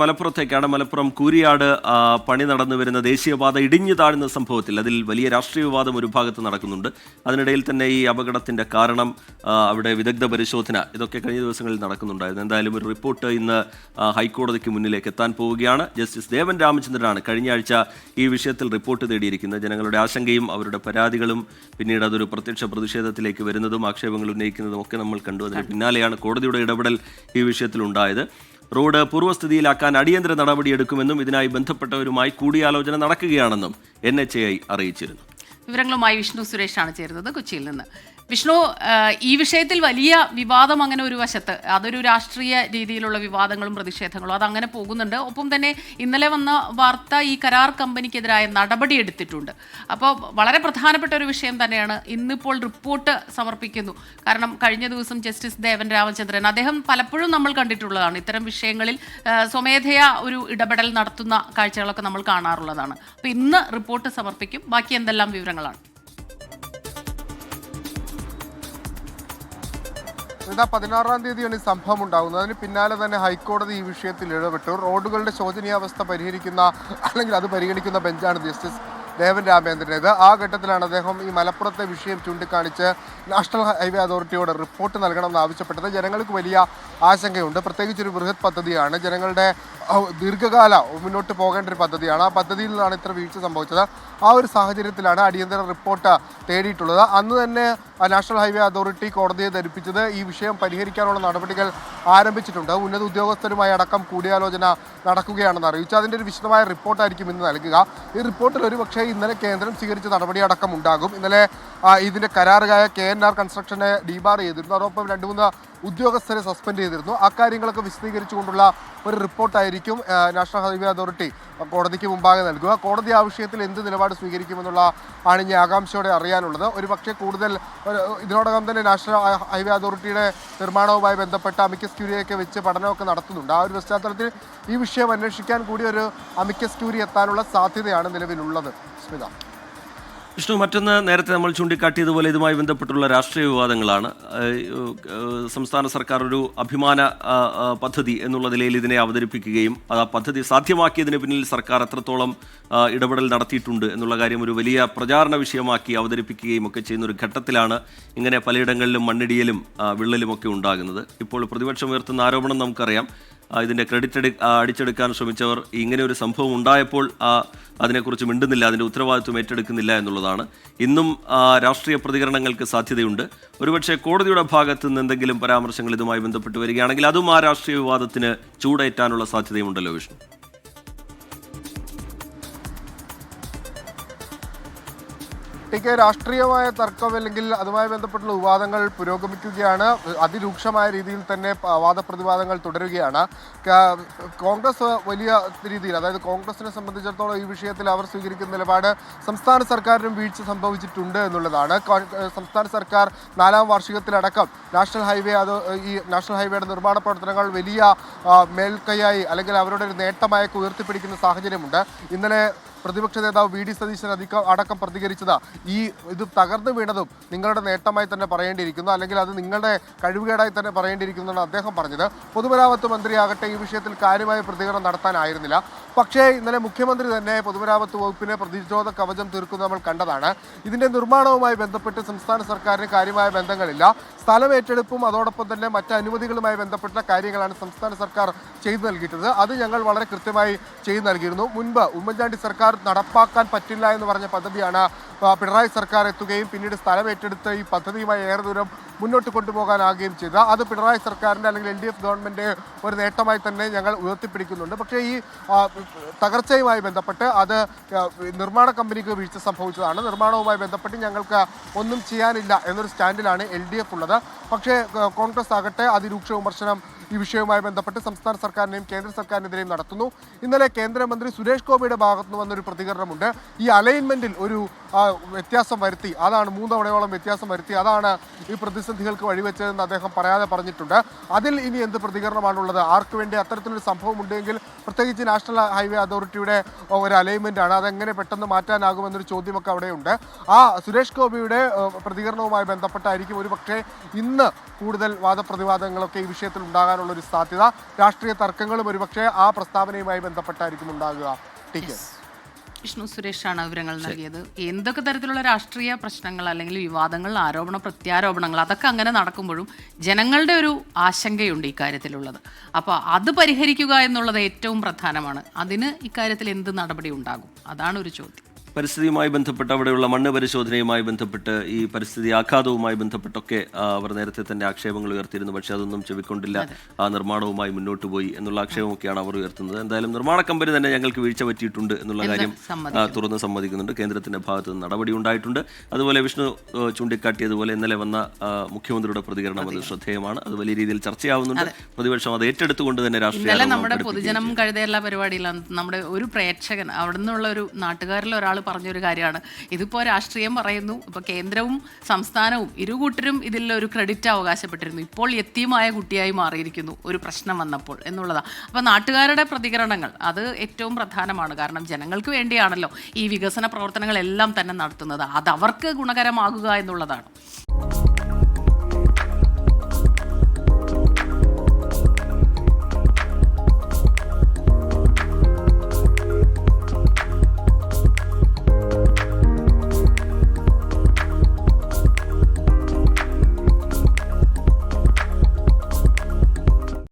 മലപ്പുറത്തേക്കാണ്. മലപ്പുറം കൂരിയാട് പണി നടന്നു വരുന്ന ദേശീയപാത ഇടിഞ്ഞു താഴുന്ന സംഭവത്തിൽ അതിൽ വലിയ രാഷ്ട്രീയ വിവാദം ഒരു ഭാഗത്ത് നടക്കുന്നുണ്ട്. അതിനിടയിൽ തന്നെ ഈ അപകടത്തിന്റെ കാരണം, അവിടെ വിദഗ്ധ പരിശോധന, ഇതൊക്കെ കഴിഞ്ഞ ദിവസങ്ങളിൽ നടക്കുന്നുണ്ടായിരുന്നു. എന്തായാലും ഒരു റിപ്പോർട്ട് ഇന്ന് ഹൈക്കോടതിക്ക് മുന്നിലേക്ക് എത്താൻ പോവുകയാണ്. ജസ്റ്റിസ് ദേവൻ രാമചന്ദ്രനാണ് കഴിഞ്ഞ ആഴ്ച ഈ വിഷയത്തിൽ റിപ്പോർട്ട് തേടിയിരിക്കുന്നത്. ജനങ്ങളുടെ ആശങ്കയും അവരുടെ പരാതികളും പിന്നീട് അതൊരു പ്രത്യക്ഷ പ്രതിഷേധത്തിലേക്ക് വരുന്നതും ആക്ഷേപങ്ങൾ ഉന്നയിക്കുന്നതും ഒക്കെ നമ്മൾ കണ്ടു. അതിന് പിന്നാലെയാണ് കോടതിയുടെ ഇടപെടൽ ഈ വിഷയത്തിൽ ഉണ്ടായത്. റോഡ് പൂർവ്വസ്ഥിതിയിലാക്കാൻ അടിയന്തര നടപടിയെടുക്കുമെന്നും ഇതിനായി ബന്ധപ്പെട്ടവരുമായി കൂടിയാലോചന നടക്കുകയാണെന്നും NHAI അറിയിച്ചിരുന്നു. വിവരങ്ങളുമായി വിഷ്ണു സുരേഷാണ് ചേരുന്നത് കൊച്ചിയിൽ നിന്ന്. വിഷ്ണു, ഈ വിഷയത്തിൽ വലിയ വിവാദം അങ്ങനെ ഒരു വശത്ത്, അതൊരു രാഷ്ട്രീയ രീതിയിലുള്ള വിവാദങ്ങളും പ്രതിഷേധങ്ങളും അതങ്ങനെ പോകുന്നുണ്ട്. ഒപ്പം തന്നെ ഇന്നലെ വന്ന വാർത്ത ഈ കരാർ കമ്പനിക്കെതിരായ നടപടി എടുത്തിട്ടുണ്ട്. അപ്പോൾ വളരെ പ്രധാനപ്പെട്ട ഒരു വിഷയം തന്നെയാണ്. ഇന്നിപ്പോൾ റിപ്പോർട്ട് സമർപ്പിക്കുന്നു. കാരണം കഴിഞ്ഞ ദിവസം ജസ്റ്റിസ് ദേവൻ രാമചന്ദ്രൻ, അദ്ദേഹം പലപ്പോഴും നമ്മൾ കണ്ടിട്ടുള്ളതാണ് ഇത്തരം വിഷയങ്ങളിൽ സ്വമേധയാ ഒരു ഇടപെടൽ നടത്തുന്ന കാഴ്ചകളൊക്കെ നമ്മൾ കാണാറുള്ളതാണ്. അപ്പോൾ ഇന്ന് റിപ്പോർട്ട് സമർപ്പിക്കും. ബാക്കി എന്തെല്ലാം വിവരങ്ങളാണ്? 16-ാം തീയതിയാണ് ഈ സംഭവം ഉണ്ടാകുന്നത്. അതിന് പിന്നാലെ തന്നെ ഹൈക്കോടതി ഈ വിഷയത്തിൽ ഇടപെട്ടു. റോഡുകളുടെ ശോചനീയാവസ്ഥ പരിഹരിക്കുന്ന അല്ലെങ്കിൽ അത് പരിഗണിക്കുന്ന ബെഞ്ചാണ് ജസ്റ്റിസ് ദേവൻ രാമചന്ദ്രനേത്. ആ ഘട്ടത്തിലാണ് അദ്ദേഹം ഈ മലപ്പുറത്തെ വിഷയം ചൂണ്ടിക്കാണിച്ച് നാഷണൽ ഹൈവേ അതോറിറ്റിയോട് റിപ്പോർട്ട് നൽകണമെന്ന് ആവശ്യപ്പെട്ടത്. ജനങ്ങൾക്ക് വലിയ ആശങ്കയുണ്ട്. പ്രത്യേകിച്ചൊരു ബൃഹത് പദ്ധതിയാണ്, ജനങ്ങളുടെ ദീർഘകാല മുന്നോട്ട് പോകേണ്ട ഒരു പദ്ധതിയാണ്. ആ പദ്ധതിയിൽ നിന്നാണ് ഇത്ര വീഴ്ച സംഭവിച്ചത്. ആ ഒരു സാഹചര്യത്തിലാണ് അടിയന്തര റിപ്പോർട്ട് തേടിയിട്ടുള്ളത്. അന്ന് തന്നെ നാഷണൽ ഹൈവേ അതോറിറ്റി കോടതിയെ ധരിപ്പിച്ചത് ഈ വിഷയം പരിഹരിക്കാനുള്ള നടപടികൾ ആരംഭിച്ചിട്ടുണ്ട്. ഉന്നത ഉദ്യോഗസ്ഥരുമായി അടക്കം കൂടിയാലോചന നടക്കുകയാണെന്ന് അറിയിച്ചു. അതിൻ്റെ ഒരു വിശദമായ റിപ്പോർട്ടായിരിക്കും ഇന്ന് നൽകുക. ഈ റിപ്പോർട്ടിൽ ഒരുപക്ഷേ ഇന്നലെ കേന്ദ്രം സ്വീകരിച്ച നടപടിയടക്കം ഉണ്ടാകും. ഇന്നലെ ഇതിൻ്റെ കരാറുകായ KNR കൺസ്ട്രക്ഷനെ ഡീബാർ ചെയ്തിരുന്നു. അതോടൊപ്പം 2-3 ഉദ്യോഗസ്ഥരെ സസ്പെൻഡ് ചെയ്തിരുന്നു. അക്കാര്യങ്ങളൊക്കെ വിശദീകരിച്ചുകൊണ്ടുള്ള ഒരു റിപ്പോർട്ടായിരിക്കും നാഷണൽ ഹൈവേ അതോറിറ്റി കോടതിക്ക് മുമ്പാകെ നൽകുക. കോടതി ആ വിഷയത്തിൽ എന്ത് നിലപാട് സ്വീകരിക്കുമെന്നുള്ള ആണ് ഇനി ആകാംക്ഷയോടെ അറിയാനുള്ളത്. ഒരു പക്ഷേ കൂടുതൽ ഇതിനോടകം തന്നെ നാഷണൽ ഹൈവേ അതോറിറ്റിയുടെ നിർമ്മാണവുമായി ബന്ധപ്പെട്ട അമിക്കസ് ക്യൂരിയൊക്കെ വെച്ച് പഠനമൊക്കെ നടത്തുന്നുണ്ട്. ആ ഒരു പശ്ചാത്തലത്തിൽ ഈ വിഷയം അന്വേഷിക്കാൻ കൂടി ഒരു അമിക്കസ് ക്യൂരി എത്താനുള്ള സാധ്യതയാണ് നിലവിലുള്ളത്. സ്മിത. വിഷ്ണു, മറ്റൊന്ന് നേരത്തെ നമ്മൾ ചൂണ്ടിക്കാട്ടിയതുപോലെ ഇതുമായി ബന്ധപ്പെട്ടുള്ള രാഷ്ട്രീയ വിവാദങ്ങളാണ്. സംസ്ഥാന സർക്കാർ ഒരു അഭിമാന പദ്ധതി എന്നുള്ള നിലയിൽ ഇതിനെ അവതരിപ്പിക്കുകയും ആ പദ്ധതി സാധ്യമാക്കിയതിന് പിന്നിൽ സർക്കാർ എത്രത്തോളം ഇടപെടൽ നടത്തിയിട്ടുണ്ട് എന്നുള്ള കാര്യം ഒരു വലിയ പ്രചാരണ വിഷയമാക്കി അവതരിപ്പിക്കുകയും ഒക്കെ ചെയ്യുന്ന ഒരു ഘട്ടത്തിലാണ് ഇങ്ങനെ പലയിടങ്ങളിലും മണ്ണിടിയലും വിള്ളലുമൊക്കെ ഉണ്ടാകുന്നത്. ഇപ്പോൾ പ്രതിപക്ഷം ഉയർത്തുന്ന ആരോപണം നമുക്കറിയാം. ഇതിൻ്റെ ക്രെഡിറ്റ് അടിച്ചെടുക്കാൻ ശ്രമിച്ചവർ ഇങ്ങനെ ഒരു സംഭവം ഉണ്ടായപ്പോൾ അതിനെക്കുറിച്ച് മിണ്ടുന്നില്ല, അതിൻ്റെ ഉത്തരവാദിത്വം ഏറ്റെടുക്കുന്നില്ല എന്നുള്ളതാണ്. ഇന്നും രാഷ്ട്രീയ പ്രതികരണങ്ങൾക്ക് സാധ്യതയുണ്ട്. ഒരുപക്ഷെ കോടതിയുടെ ഭാഗത്ത് നിന്ന് എന്തെങ്കിലും പരാമർശങ്ങൾ ഇതുമായി ബന്ധപ്പെട്ട് വരികയാണെങ്കിൽ അതും ആ രാഷ്ട്രീയ വിവാദത്തിന് ചൂടേറ്റാനുള്ള സാധ്യതയുണ്ടല്ലോ വിഷ്ണു. രാഷ്ട്രീയമായ തർക്കം അല്ലെങ്കിൽ അതുമായി ബന്ധപ്പെട്ടുള്ള വിവാദങ്ങൾ പുരോഗമിക്കുകയാണ്. അതിരൂക്ഷമായ രീതിയിൽ തന്നെ വാദപ്രതിവാദങ്ങൾ തുടരുകയാണ്. കോൺഗ്രസ് വലിയ രീതിയിൽ, അതായത് കോൺഗ്രസിനെ സംബന്ധിച്ചിടത്തോളം ഈ വിഷയത്തിൽ അവർ സ്വീകരിക്കുന്ന നിലപാട് സംസ്ഥാന സർക്കാരിനും വീഴ്ച സംഭവിച്ചിട്ടുണ്ട് എന്നുള്ളതാണ്. സംസ്ഥാന സർക്കാർ 4ാം വാർഷികത്തിലടക്കം നാഷണൽ ഹൈവേയുടെ നിർമ്മാണ പ്രവർത്തനങ്ങൾ വലിയ മേൽക്കൈയായി അല്ലെങ്കിൽ അവരുടെ ഒരു നേട്ടമായൊക്കെ ഉയർത്തിപ്പിടിക്കുന്ന സാഹചര്യമുണ്ട്. ഇന്നലെ പ്രതിപക്ഷ നേതാവ് VD സതീശൻ അടക്കം പ്രതികരിച്ചത് ഇത് തകർന്നു വീണതും നിങ്ങളുടെ നേട്ടമായി തന്നെ പറയേണ്ടിയിരിക്കുന്നു, അല്ലെങ്കിൽ അത് നിങ്ങളുടെ കഴിവുകേടായി തന്നെ പറയേണ്ടിയിരിക്കുന്നു എന്നാണ് അദ്ദേഹം പറഞ്ഞത്. പൊതുമരാമത്ത് മന്ത്രിയാകട്ടെ ഈ വിഷയത്തിൽ കാര്യമായ പ്രതികരണം നടത്താനായിരുന്നില്ല. പക്ഷേ ഇന്നലെ മുഖ്യമന്ത്രി തന്നെ പൊതുമരാമത്ത് വകുപ്പിനെ പ്രതിരോധ കവചം തീർക്കുന്നത് നമ്മൾ കണ്ടതാണ്. ഇതിൻ്റെ നിർമ്മാണവുമായി ബന്ധപ്പെട്ട് സംസ്ഥാന സർക്കാരിന് കാര്യമായ ബന്ധങ്ങളില്ല. സ്ഥലം ഏറ്റെടുപ്പും അതോടൊപ്പം തന്നെ മറ്റ് അനുമതികളുമായി ബന്ധപ്പെട്ട കാര്യങ്ങളാണ് സംസ്ഥാന സർക്കാർ ചെയ്തു നൽകിയിട്ടുള്ളത്. അത് ഞങ്ങൾ വളരെ കൃത്യമായി ചെയ്തു നൽകിയിരുന്നു. മുൻപ് ഉമ്മൻചാണ്ടി സർക്കാർ നടപ്പാക്കാൻ പറ്റില്ല എന്ന് പറഞ്ഞ പദ്ധതിയാണ് പിണറായി സർക്കാർ എത്തുകയും പിന്നീട് സ്ഥലം ഏറ്റെടുത്ത് ഈ പദ്ധതിയുമായി ഏറെ ദൂരം മുന്നോട്ട് കൊണ്ടുപോകാനാകുകയും ചെയ്തത്. അത് പിണറായി സർക്കാരിൻ്റെ അല്ലെങ്കിൽ LDF ഗവൺമെൻറ് ഒരു നേട്ടമായി തന്നെ ഞങ്ങൾ ഉയർത്തിപ്പിടിക്കുന്നുണ്ട്. പക്ഷേ ഈ തകർച്ചയുമായി ബന്ധപ്പെട്ട് അത് നിർമ്മാണ കമ്പനിക്ക് വീഴ്ച സംഭവിച്ചതാണ്. നിർമ്മാണവുമായി ബന്ധപ്പെട്ട് ഞങ്ങൾക്ക് ഒന്നും ചെയ്യാനില്ല എന്നൊരു സ്റ്റാൻഡിലാണ് LDF ഉള്ളത്. പക്ഷേ കോൺഗ്രസ് ആകട്ടെ അതിരൂക്ഷ വിമർശനം ഈ വിഷയവുമായി ബന്ധപ്പെട്ട് സംസ്ഥാന സർക്കാരിനെയും കേന്ദ്ര സർക്കാരിനെതിരെയും നടത്തുന്നു. ഇന്നലെ കേന്ദ്രമന്ത്രി സുരേഷ് ഗോപിയുടെ ഭാഗത്തു നിന്ന് വന്നൊരു പ്രതികരണമുണ്ട്. ഈ അലൈൻമെൻറ്റിൽ ഒരു വ്യത്യാസം വരുത്തി, അതാണ് 3 തവണയോളം വ്യത്യാസം വരുത്തി, അതാണ് ഈ പ്രതിസന്ധികൾക്ക് വഴിവെച്ചതെന്ന് അദ്ദേഹം പറയാതെ പറഞ്ഞിട്ടുണ്ട്. അതിൽ ഇനി എന്ത് പ്രതികരണമാണുള്ളത്? ആർക്ക് വേണ്ടി അത്തരത്തിലൊരു സംഭവം ഉണ്ടെങ്കിൽ, പ്രത്യേകിച്ച് നാഷണൽ ഹൈവേ അതോറിറ്റിയുടെ ഒരു അലൈൻമെൻറ്റാണ്, അതെങ്ങനെ പെട്ടെന്ന് മാറ്റാനാകുമെന്നൊരു ചോദ്യമൊക്കെ അവിടെയുണ്ട്. ആ സുരേഷ് ഗോപിയുടെ പ്രതികരണവുമായി ബന്ധപ്പെട്ടായിരിക്കും ഒരു പക്ഷേ ഇന്ന് കൂടുതൽ വാദപ്രതിവാദങ്ങളൊക്കെ ഈ വിഷയത്തിൽ ഉണ്ടാകാനുള്ള ഉണ്ടാകാനുള്ള ഒരു സാധ്യത. രാഷ്ട്രീയ തർക്കങ്ങളും ഒരുപക്ഷെ ആ പ്രസ്താവനയുമായി ബന്ധപ്പെട്ടായിരിക്കും ഉണ്ടാകുക. ടിക്കറ്റ് വിഷ്ണു സുരേഷാണ് വിവരങ്ങൾ നൽകിയത്. എന്തൊക്കെ തരത്തിലുള്ള രാഷ്ട്രീയ പ്രശ്നങ്ങൾ അല്ലെങ്കിൽ വിവാദങ്ങൾ, ആരോപണ പ്രത്യാരോപണങ്ങൾ അതൊക്കെ അങ്ങനെ നടക്കുമ്പോഴും ജനങ്ങളുടെ ഒരു ആശങ്കയുണ്ട് ഇക്കാര്യത്തിലുള്ളത്. അപ്പോൾ അത് പരിഹരിക്കുക എന്നുള്ളത് ഏറ്റവും പ്രധാനമാണ്. അതിന് ഇക്കാര്യത്തിൽ എന്ത് നടപടി ഉണ്ടാകും, അതാണ് ഒരു ചോദ്യം. പരിസ്ഥിതിയുമായി ബന്ധപ്പെട്ട് അവിടെയുള്ള മണ്ണ് പരിശോധനയുമായി ബന്ധപ്പെട്ട് ഈ പരിസ്ഥിതി ആഘാതവുമായി ബന്ധപ്പെട്ടൊക്കെ അവർ നേരത്തെ തന്നെ ആക്ഷേപങ്ങൾ ഉയർത്തിയിരുന്നു. പക്ഷേ അതൊന്നും ചെവിക്കൊണ്ടില്ല, ആ നിർമ്മാണവുമായി മുന്നോട്ട് പോയി എന്നുള്ള ആക്ഷേപമൊക്കെയാണ് അവർ ഉയർത്തുന്നത്. എന്തായാലും നിർമ്മാണ കമ്പനി തന്നെ ഞങ്ങൾക്ക് വീഴ്ച പറ്റിയിട്ടുണ്ട് എന്നുള്ള കാര്യം തുറന്ന് സമ്മതിക്കുന്നുണ്ട്. കേന്ദ്രത്തിന്റെ ഭാഗത്ത് നിന്ന് നടപടി ഉണ്ടായിട്ടുണ്ട്. അതുപോലെ വിഷ്ണു ചൂണ്ടിക്കാട്ടിയതുപോലെ ഇന്നലെ വന്ന മുഖ്യമന്ത്രിയുടെ പ്രതികരണം അത് ശ്രദ്ധേയമാണ്. അത് വലിയ രീതിയിൽ ചർച്ചയാവുന്നുണ്ട്. പ്രതിപക്ഷം അത് ഏറ്റെടുത്തുകൊണ്ട് തന്നെ രാഷ്ട്രീയ നമ്മുടെ പൊതുജനം കഴുതയുള്ള പരിപാടിയിലാണ് നമ്മുടെ ഒരു പ്രേക്ഷകൻ അവിടെ നിന്നുള്ള ഒരു നാട്ടുകാരിൽ ഒരാൾ പറഞ്ഞൊരു കാര്യമാണ്. ഇതിപ്പോൾ രാഷ്ട്രീയം പറയുന്നു, ഇപ്പോൾ കേന്ദ്രവും സംസ്ഥാനവും ഇരുകൂട്ടരും ഇതിൽ ഒരു ക്രെഡിറ്റ് അവകാശപ്പെട്ടിരുന്നു. ഇപ്പോൾ യത്തീമായ കുട്ടിയായി മാറിയിരിക്കുന്നു ഒരു പ്രശ്നം വന്നപ്പോൾ എന്നുള്ളതാണ്. അപ്പോൾ നാട്ടുകാരുടെ പ്രതികരണങ്ങൾ അത് ഏറ്റവും പ്രധാനമാണ്. കാരണം ജനങ്ങൾക്ക് വേണ്ടിയാണല്ലോ ഈ വികസന പ്രവർത്തനങ്ങളെല്ലാം തന്നെ നടത്തുന്നത്. അത് അവർക്ക് ഗുണകരമാകുക എന്നുള്ളതാണ്.